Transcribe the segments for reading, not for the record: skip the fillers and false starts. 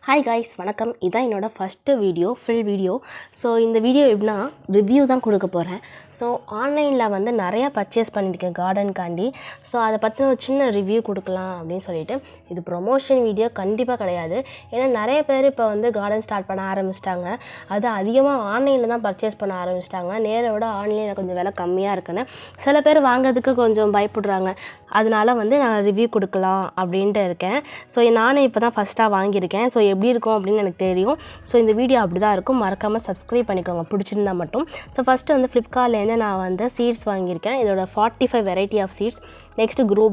Hi guys, வணக்கம். இதான் என்னோடய first video, full video. So இந்த வீடியோ எப்படின்னா ரிவ்யூ தான் கொடுக்க போகிறேன். ஸோ ஆன்லைனில் வந்து நிறையா பர்ச்சேஸ் பண்ணியிருக்கேன் கார்டனுக்காண்டி. ஸோ அதை பற்றின ஒரு சின்ன ரிவ்யூ கொடுக்கலாம் அப்படின்னு சொல்லிட்டு. இது ப்ரொமோஷன் வீடியோ கண்டிப்பாக கிடையாது. ஏன்னா நிறைய பேர் இப்போ வந்து கார்டன் ஸ்டார்ட் பண்ண ஆரம்பிச்சிட்டாங்க. அது அதிகமாக ஆன்லைனில் தான் பர்ச்சேஸ் பண்ண ஆரம்பிச்சிட்டாங்க. நேரை விட ஆன்லைனில் கொஞ்சம் விலை கம்மியாக இருக்குன்னு சில பேர் வாங்குறதுக்கு கொஞ்சம் பயப்படுறாங்க. அதனால வந்து நான் ரிவ்யூ கொடுக்கலாம் அப்படின்ட்டு இருக்கேன். ஸோ நானே இப்போ தான் ஃபஸ்ட்டாக வாங்கியிருக்கேன். ஸோ எப்படி இருக்கும் அப்படின்னு எனக்கு தெரியும். ஸோ இந்த வீடியோ அப்படி தான் இருக்கும். மறக்காமல் சப்ஸ்கிரைப் பண்ணிக்கோங்க பிடிச்சிருந்தா மட்டும். ஸோ ஃபஸ்ட்டு வந்து ஃப்ளிப்கார்ட்லேருந்து நான் வந்து சீட்ஸ் வாங்கியிருக்கேன். இதோட 45 variety of seeds. Next grow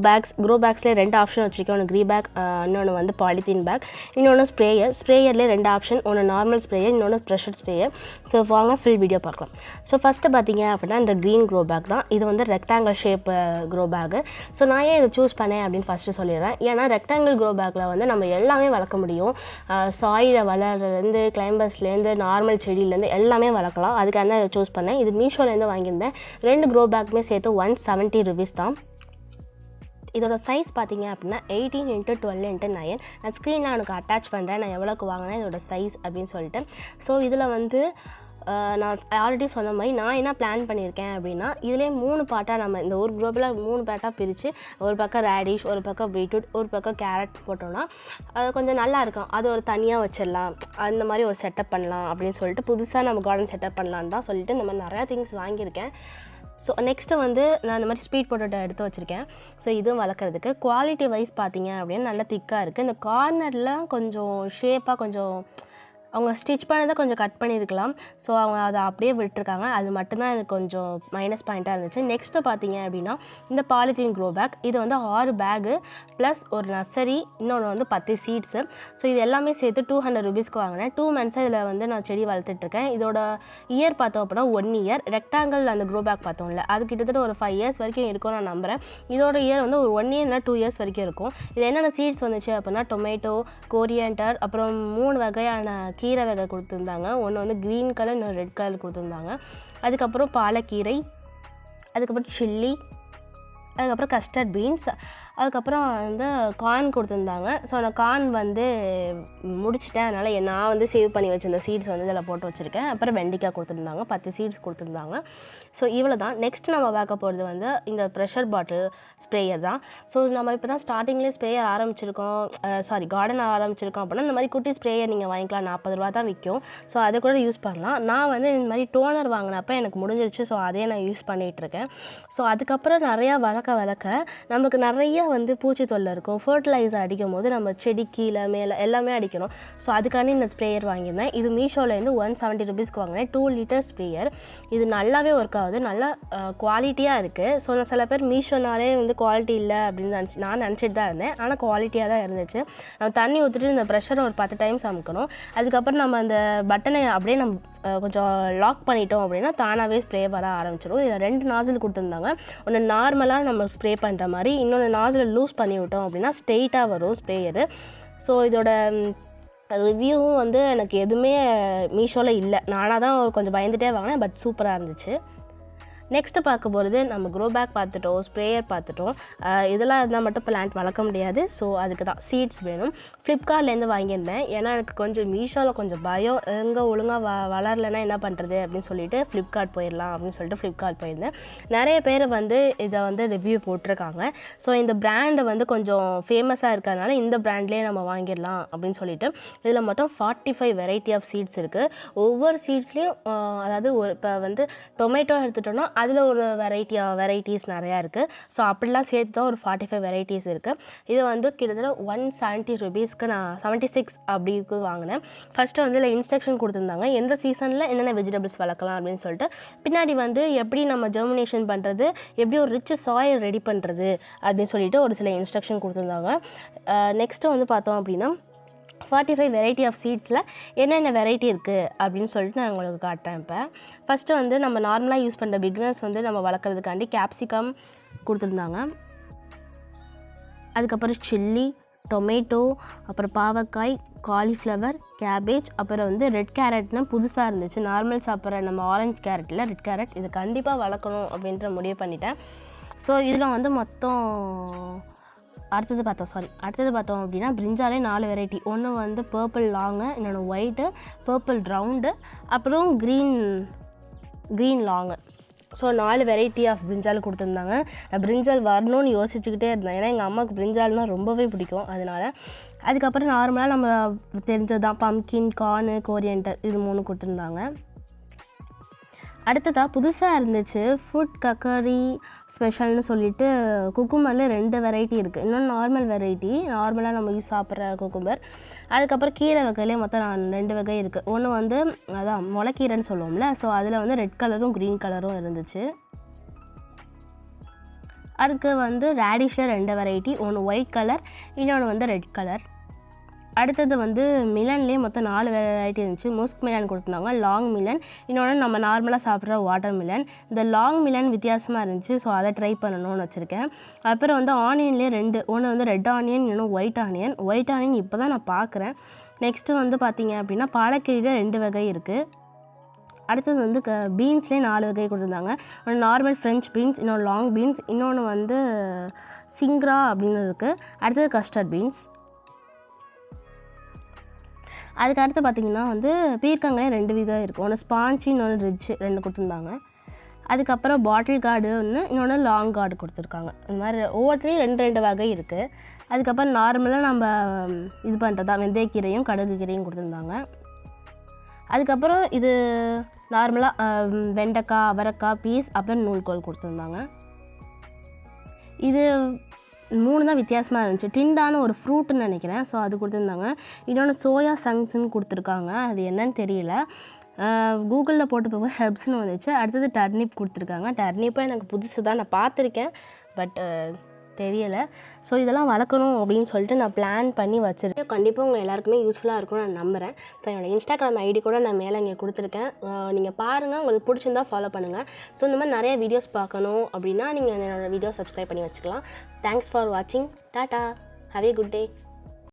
பேக்ஸ்லேயே 2 ஆப்ஷன் வச்சுருக்கேன். ஒன்று க்ரீ பேக், இன்னொன்று வந்து பாலித்தீன் பேக், இன்னொன்று ஸ்ப்ரேயர்லேயே 2 ஆப்ஷன். ஒன்று நார்மல் ஸ்ப்ரேயர், இன்னொன்று ப்ரெஷர் ஸ்ப்ரேயர். ஸோ வாங்க ஃபுல் வீடியோ பார்க்கலாம். ஸோ ஃபஸ்ட்டு பார்த்தீங்க அப்படின்னா இந்த க்ரீன் க்ரோ பேக் தான். இது வந்து rectangle shape grow bag. So நான் ஏன் இதை சூஸ் பண்ணேன் அப்படின்னு ஃபஸ்ட்டு சொல்லிடுறேன். ஏன்னா ரெக்டாங்கிள் க்ரோ பேக்கில் வந்து நம்ம எல்லாமே வளர்க்க முடியும். சாயில் வளர்றதுலேருந்து, கிளைம்பஸ்லேருந்து, நார்மல் செடியிலேருந்து எல்லாமே வளர்க்கலாம். அதுக்காக தான் இதை சூஸ் பண்ணேன். இது மீஷோலேருந்து வாங்கியிருந்தேன். 2 க்ரோ பேக்குமே சேர்த்து 170 ருபீஸ் தான். இதோட சைஸ் பார்த்தீங்க அப்படின்னா 18 x 12 x 9. நான் ஸ்க்ரீனில் எனக்கு அட்டாச் பண்ணுறேன் நான் எவ்வளோக்கு வாங்கினேன் இதோட சைஸ் அப்படின்னு சொல்லிட்டு. ஸோ இதில் வந்து நான் ஆல்ரெடி சொன்ன மாதிரி நான் என்ன பிளான் பண்ணியிருக்கேன் அப்படின்னா, இதிலே 3 பார்ட்டாக நம்ம இந்த ஒரு குரூப்பில் 3 பார்ட்டாக பிரித்து, ஒரு பக்கம் ரேடிஷ், ஒரு பக்கம் பீட்ரூட், ஒரு பக்கம் கேரட் போட்டோன்னா அது கொஞ்சம் நல்லா இருக்கும். அது ஒரு தனியாக வச்சிடலாம், அந்த மாதிரி ஒரு செட்டப் பண்ணலாம் அப்படின்னு சொல்லிட்டு புதுசாக நம்ம கார்டன் செட்டப் பண்ணலான்னு தான் சொல்லிட்டு இந்த மாதிரி நிறையா திங்ஸ் வாங்கியிருக்கேன். ஸோ நெக்ஸ்ட்டு வந்து நான் இந்த மாதிரி ஸ்வீட் பொட்டேட்டோ எடுத்து வச்சுருக்கேன். ஸோ இதுவும் வளர்க்குறதுக்கு குவாலிட்டி வைஸ் பார்த்தீங்க அப்படின்னு நல்லா திக்காக இருக்குது. இந்த கார்னரில் கொஞ்சம் ஷேப்பாக கொஞ்சம் அவங்க ஸ்டிச் பண்ணதை கொஞ்சம் கட் பண்ணியிருக்கலாம். ஸோ அவங்க அதை அப்படியே விட்டுருக்காங்க. அது மட்டும்தான் எனக்கு கொஞ்சம் மைனஸ் பாயிண்ட்டாக இருந்துச்சு. நெக்ஸ்ட்டு பார்த்தீங்க அப்படின்னா இந்த பாலித்தீன் க்ரோ பேக். இது வந்து 6 பேகு ப்ளஸ் ஒரு நர்சரி, இன்னொன்று வந்து 10 சீட்ஸு. ஸோ இது எல்லாமே சேர்த்து 200 ருபீஸ்க்கு வாங்கினேன். 2 மந்த்ஸாக இதில் வந்து நான் செடி வளர்த்துட்ருக்கேன். இதோட இயர் பார்த்தோம் அப்படின்னா 1 இயர். ரெக்டாங்கிள் அந்த க்ரோ பேக் பார்த்தோம்ல, அது கிட்டத்தட்ட ஒரு 5 இயர்ஸ் வரைக்கும் இருக்கும் நான் நம்புகிறேன். இதோட இயர் வந்து ஒரு 1 இயர் இல்லை 2 இயர்ஸ் வரைக்கும் இருக்கும். இது என்னென்ன சீட்ஸ் வந்துச்சு அப்படின்னா டொமேட்டோ, கோரியண்டர், அப்புறம் 3 வகையான கீரை வகை கொடுத்துருந்தாங்க. ஒன்று வந்து க்ரீன் கலர், இன்னொரு ரெட் கலர் கொடுத்துருந்தாங்க. அதுக்கப்புறம் பாலக்கீரை, அதுக்கப்புறம் சில்லி, அதுக்கப்புறம் கஸ்டர்ட் பீன்ஸ், அதுக்கப்புறம் வந்து கார்ன் கொடுத்துருந்தாங்க. ஸோ நான் கார்ன் வந்து முடிச்சிட்டேன். அதனால் நான் வந்து சேவ் பண்ணி வச்சுருந்த சீட்ஸ் வந்து இதில் போட்டு வச்சுருக்கேன். அப்புறம் வெண்டைக்காய் கொடுத்துருந்தாங்க, 10 சீட்ஸ் கொடுத்துருந்தாங்க. ஸோ இவ்வளோ தான். நெக்ஸ்ட் நம்ம பார்க்க போகிறது வந்து இந்த ப்ரெஷர் பாட்டில் ஸ்ப்ரேயர் தான். ஸோ நம்ம இப்போ தான் ஸ்டார்டிங்லேயே ஸ்ப்ரேயர் ஆரம்பிச்சிருக்கோம், கார்டன் ஆரம்பிச்சிருக்கோம் அப்படின்னா இந்த மாதிரி குட்டி ஸ்ப்ரேயர் நீங்கள் வாங்கிக்கலாம். 40 ரூபா தான் விற்கும். ஸோ அதை கூட யூஸ் பண்ணலாம். நான் வந்து இந்த மாதிரி டோனர் வாங்கினப்போ எனக்கு முடிஞ்சிருச்சு. ஸோ அதே நான் யூஸ் பண்ணிகிட்ருக்கேன். ஸோ அதுக்கப்புறம் நிறையா வளர்க்க நமக்கு நிறைய வந்து பூச்சி தொல்லை இருக்கும். ஃபர்டிலைசர் அடிக்கும் போது நம்ம செடி கீழே மேலே எல்லாமே அடிக்கணும். ஸோ அதுக்காண்டி இந்த ஸ்ப்ரேயர் வாங்கியிருந்தேன். இது மீஷோலேருந்து 170 ருபீஸ்க்கு வாங்கினேன். 2 லிட்டர் ஸ்ப்ரேயர். இது நல்லாவே ஒர்க் ஆகுது, நல்லா குவாலிட்டியாக இருக்குது. ஸோ சில பேர் மீஷோனாலே வந்து குவாலிட்டி இல்லை அப்படின்னு நான் நினச்சிட்டு தான் இருந்தேன். ஆனால் குவாலிட்டியாக தான் இருந்துச்சு. நம்ம தண்ணி ஊற்றிட்டு இந்த ப்ரெஷரை ஒரு 10 டைம்ஸ் அமுக்கணும். அதுக்கப்புறம் நம்ம அந்த பட்டனை அப்படியே நம்ம கொஞ்சம் லாக் பண்ணிட்டோம் அப்படின்னா தானாகவே ஸ்ப்ரே வர ஆரம்பிச்சிடும். இதில் 2 நாசில் கொடுத்துருந்தாங்க. ஒன்று நார்மலாக நம்ம ஸ்ப்ரே பண்ணுற மாதிரி, இன்னொன்று நாசில் லூஸ் பண்ணி விட்டோம் அப்படின்னா ஸ்ட்ரெயிட்டாக வரும் ஸ்ப்ரேயரு. ஸோ இதோட ரிவ்யூவும் வந்து எனக்கு எதுவுமே மீஷோவில் இல்லை. நானாக தான் கொஞ்சம் பயந்துகிட்டே வாங்கினேன். பட் சூப்பராக இருந்துச்சு. நெக்ஸ்ட்டு பார்க்க போகிறது நம்ம க்ரோ பேக் பார்த்துட்டோம், ஸ்ப்ரேயர் பார்த்துட்டோம். இதெல்லாம் இருந்தால் மட்டும் பிளான்ட் வளர்க்க முடியாது. ஸோ அதுக்கு தான் சீட்ஸ் வேணும். ஃப்ளிப்கார்ட்லேருந்து வாங்கியிருந்தேன். ஏன்னா எனக்கு கொஞ்சம் மீஷோவில் கொஞ்சம் பயம், எங்கே ஒழுங்காக வளரலைன்னா என்ன பண்ணுறது அப்படின்னு சொல்லிட்டு ஃப்ளிப்கார்ட் போயிடலாம் அப்படின்னு சொல்லிட்டு ஃப்ளிப்கார்ட் போயிருந்தேன். நிறைய பேர் வந்து இதை வந்து ரிவ்யூ போட்டிருக்காங்க. ஸோ இந்த பிராண்டு வந்து கொஞ்சம் ஃபேமஸாக இருக்கிறதுனால இந்த பிராண்ட்லேயே நம்ம வாங்கிடலாம் அப்படின்னு சொல்லிட்டு இதில் மொத்தம் 45 வெரைட்டி ஆஃப் சீட்ஸ் இருக்குது. ஒவ்வொரு சீட்ஸ்லேயும் அதாவது இப்போ வந்து டொமேட்டோ எடுத்துட்டோன்னா அதில் ஒரு வெரைட்டிஸ் நிறையா இருக்குது. ஸோ அப்படிலாம் சேர்த்து தான் ஒரு 45 வெரைட்டிஸ் இருக்குது. இது வந்து கிட்டத்தட்ட 170 ருபீஸ்க்கு நான் 76 அப்படிக்கு வாங்கினேன். ஃபஸ்ட்டு வந்து இதில் இன்ஸ்ட்ரக்ஷன் கொடுத்துருந்தாங்க, எந்த சீசனில் என்னென்ன வெஜிடபிள்ஸ் வளர்க்கலாம் அப்படின்னு சொல்லிட்டு. பின்னாடி வந்து எப்படி நம்ம ஜெர்மினேஷன் பண்ணுறது, எப்படி ஒரு ரிச் சாயில் ரெடி பண்ணுறது அப்படின்னு சொல்லிட்டு ஒரு சில இன்ஸ்ட்ரக்ஷன் கொடுத்துருந்தாங்க. நெக்ஸ்ட்டு வந்து பார்த்தோம் அப்படின்னா 45 வெரைட்டி ஆஃப் சீட்ஸில் என்னென்ன வெரைட்டி இருக்குது அப்படின்னு சொல்லிட்டு நான் உங்களுக்கு காட்டுறேன். இப்போ ஃபஸ்ட்டு வந்து நம்ம நார்மலாக யூஸ் பண்ணுற பிகினர்ஸ் வந்து நம்ம வளர்க்குறதுக்காண்டி கேப்சிகம் கொடுத்துருந்தாங்க. அதுக்கப்புறம் சில்லி, டொமேட்டோ, அப்புறம் பாவக்காய், காலிஃப்ளவர், கேபேஜ், அப்புறம் வந்து ரெட் கேரட்னா புதுசாக இருந்துச்சு. நார்மல் சாப்பிட்ற நம்ம ஆரஞ்சு கேரட்டில் ரெட் கேரட், இது கண்டிப்பாக வளர்க்கணும் அப்படின்ற முடிவு பண்ணிட்டேன். ஸோ இதில் வந்து மொத்தம் அடுத்தது பார்த்தோம் அப்படின்னா பிரிஞ்சாலே 4 வெரைட்டி. ஒன்று வந்து பர்பிள் லாங்கு, இன்னொன்று ஒயிட்டு, பர்பிள் ரவுண்டு, அப்புறம் green long. So 4 variety of brinjal கொடுத்துருந்தாங்க. நான் பிரிஞ்சால் வரணும்னு யோசிச்சுக்கிட்டே இருந்தேன், ஏன்னா எங்கள் அம்மாவுக்கு பிரிஞ்சால்னால் ரொம்பவே பிடிக்கும். அதனால் அதுக்கப்புறம் நார்மலாக நம்ம தெரிஞ்சது தான் பம்கின், கார்னு, கோரியண்டர், இது 3 கொடுத்துருந்தாங்க. அடுத்ததாக புதுசாக இருந்துச்சு ஃபுட் கக்கரி ஸ்பெஷல்னு சொல்லிட்டு குக்கும்பரில் 2 வெரைட்டி இருக்குது. இன்னொன்று நார்மல் வெரைட்டி, நார்மலாக நம்ம சாப்பிட்ற குக்கும்பர். அதுக்கப்புறம் கீரை வகையிலே மொத்தம் 2 வகை இருக்குது. ஒன்று வந்து அதான் முளைக்கீரைன்னு சொல்லுவோம்ல, ஸோ அதில் வந்து ரெட் கலரும் க்ரீன் கலரும் இருந்துச்சு. அதுக்கு வந்து ரேடிஷில் 2 வெரைட்டி, ஒன்று ஒயிட் கலர், இன்னொன்று வந்து ரெட் கலர். அடுத்தது வந்து மிலன்லேயே மொத்தம் 4 வெரைட்டி இருந்துச்சு. முஸ்க் மிலன் கொடுத்துருந்தாங்க, லாங் மிலன், இன்னொன்று நம்ம நார்மலாக சாப்பிட்ற வாட்டர் மிலன். இந்த லாங் மிலன் வித்தியாசமாக இருந்துச்சு, ஸோ அதை ட்ரை பண்ணணும்னு வச்சுருக்கேன். அப்புறம் வந்து ஆனியன்லேயே 2, ஒன்று வந்து ரெட் ஆனியன், இன்னொன்று ஒயிட் ஆனியன். ஒயிட் ஆனியன் இப்போ தான் நான் பார்க்குறேன். நெக்ஸ்ட்டு வந்து பார்த்திங்க அப்படின்னா பாலக்கீரையில் 2 வகை இருக்குது. அடுத்தது வந்து பீன்ஸ்லேயே 4 வகை கொடுத்துருந்தாங்க. ஒன்று நார்மல் ஃப்ரெஞ்ச் பீன்ஸ், இன்னொன்று லாங் பீன்ஸ், இன்னொன்று வந்து சிங்ரா அப்படின்னு இருக்குது. அடுத்தது கஸ்டர்ட் பீன்ஸ். அதுக்கு அடுத்து பார்த்திங்கன்னா வந்து பீர்க்கங்காய் 2 விதம் இருக்குது. ஒன்று ஸ்பான்ச்சி, இன்னொன்று ரிட்ஜ், 2 கொடுத்துருந்தாங்க. அதுக்கப்புறம் பாட்டில் கார்டு ஒன்று, இன்னொன்று லாங் கார்டு கொடுத்துருக்காங்க. இந்த மாதிரி ஒவ்வொருத்தரையும் 2 வகை இருக்குது. அதுக்கப்புறம் நார்மலாக நம்ம இது பண்ணுறதா வெந்தயக்கீரையும் கடுகு கீரையும் கொடுத்துருந்தாங்க. அதுக்கப்புறம் இது நார்மலாக வெண்டைக்காய், அவரைக்காய், பீஸ், அப்புறம் நூல்கோல் கொடுத்துருந்தாங்க. இது 3 தான் வித்தியாசமாக இருந்துச்சு. டிண்டான ஒரு ஃப்ரூட்டுன்னு நினைக்கிறேன், ஸோ அது கொடுத்துருந்தாங்க. இன்னொன்று சோயா சங்ஸ்ன்னு கொடுத்துருக்காங்க, அது என்னன்னு தெரியல. கூகுளில் போட்டு போக ஹெர்ப்ஸ்னு வந்துச்சு. அடுத்தது டர்னிப் கொடுத்துருக்காங்க. டர்னிப்பும் எனக்கு புதுசு தான், நான் பார்த்துருக்கேன், பட் தெரியலை. ஸோ இதெல்லாம் வளர்க்கணும் அப்படின்னு சொல்லிட்டு நான் பிளான் பண்ணி வச்சுருக்கேன். கண்டிப்பாக உங்கள் எல்லாருக்குமே யூஸ்ஃபுல்லாக இருக்கும்னு நான் நம்புகிறேன். ஸோ என்னோடய இன்ஸ்டாகிராம் ஐடி கூட நான் மேலே இங்கே கொடுத்துருக்கேன், நீங்கள் பாருங்கள். உங்களுக்கு பிடிச்சிருந்தா ஃபாலோ பண்ணுங்கள். ஸோ இந்த மாதிரி நிறைய வீடியோஸ் பார்க்கணும் அப்படின்னா நீங்கள் என்னோடய வீடியோ சப்ஸ்கிரைப் பண்ணி வச்சுக்கலாம். தேங்க்ஸ் ஃபார் வாட்சிங். Tata, have A good day.